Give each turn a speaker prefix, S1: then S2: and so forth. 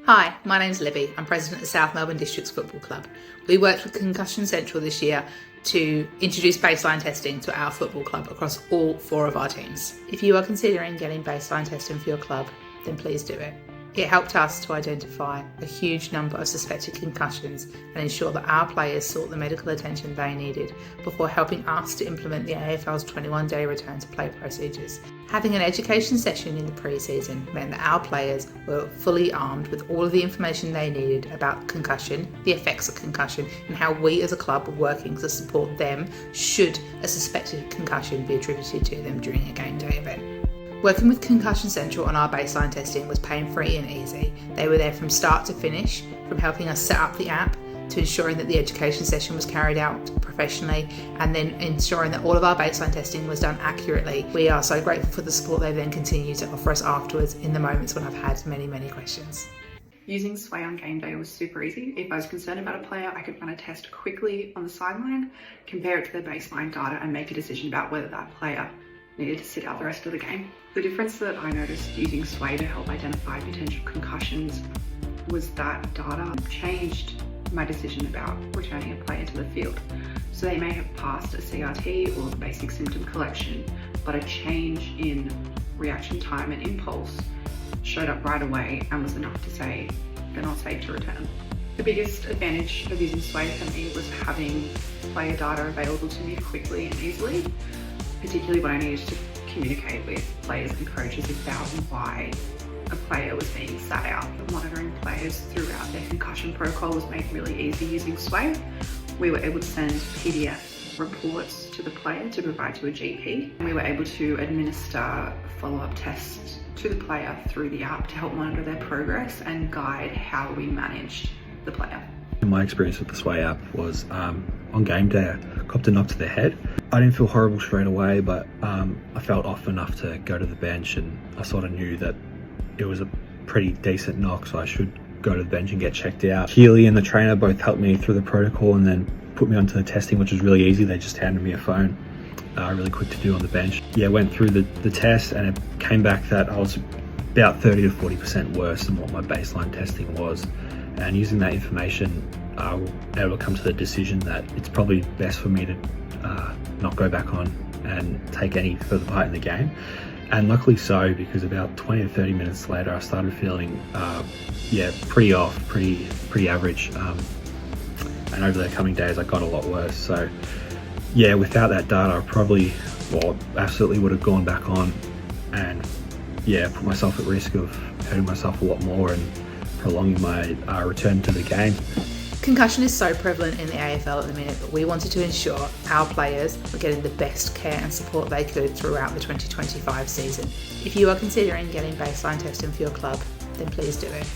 S1: Hi, my name's Libby. I'm president of the South Melbourne Districts Football Club. We worked with Concussion Central this year to introduce baseline testing to our football club across all 4 of our teams. If you are considering getting baseline testing for your club, then please do it. It helped us to identify a huge number of suspected concussions and ensure that our players sought the medical attention they needed before helping us to implement the AFL's 21-day return to play procedures. Having an education session in the pre-season meant that our players were fully armed with all of the information they needed about concussion, the effects of concussion, and how we as a club were working to support them should a suspected concussion be attributed to them during a game day event. Working with Concussion Central on our baseline testing was pain-free and easy. They were there from start to finish, from helping us set up the app to ensuring that the education session was carried out professionally and then ensuring that all of our baseline testing was done accurately. We are so grateful for the support they then continue to offer us afterwards in the moments when I've had many questions.
S2: Using Sway on game day was super easy. If I was concerned about a player, I could run a test quickly on the sideline, compare it to their baseline data and make a decision about whether that player needed to sit out the rest of the game. The difference that I noticed using Sway to help identify potential concussions was that data changed my decision about returning a player to the field. So they may have passed a CRT or the basic symptom collection, but a change in reaction time and impulse showed up right away and was enough to say they're not safe to return. The biggest advantage of using Sway for me was having player data available to me quickly and easily, particularly when I needed to communicate with players and coaches about why a player was being sat out. Monitoring players throughout their concussion protocol was made really easy using Sway. We were able to send PDF reports to the player to provide to a GP. We were able to administer follow-up tests to the player through the app to help monitor their progress and guide how we managed the player.
S3: My experience with the Sway app was on game day, I copped a knock to the head. I didn't feel horrible straight away, but I felt off enough to go to the bench, and I sort of knew that it was a pretty decent knock, so I should go to the bench and get checked out. Keely and the trainer both helped me through the protocol and then put me onto the testing, which was really easy. They just handed me a phone, really quick to do on the bench. Yeah, went through the test and it came back that I was about 30 to 40% worse than what my baseline testing was. And using that information, I was able to come to the decision that it's probably best for me to not go back on and take any further part in the game. And luckily so, because about 20 to 30 minutes later, I started feeling, pretty off, pretty average. And over the coming days, I got a lot worse. So yeah, without that data, I absolutely would have gone back on and put myself at risk of hurting myself a lot more and prolonging my return to the game.
S1: Concussion is so prevalent in the AFL at the minute, but we wanted to ensure our players were getting the best care and support they could throughout the 2025 season. If you are considering getting baseline testing for your club, then please do it.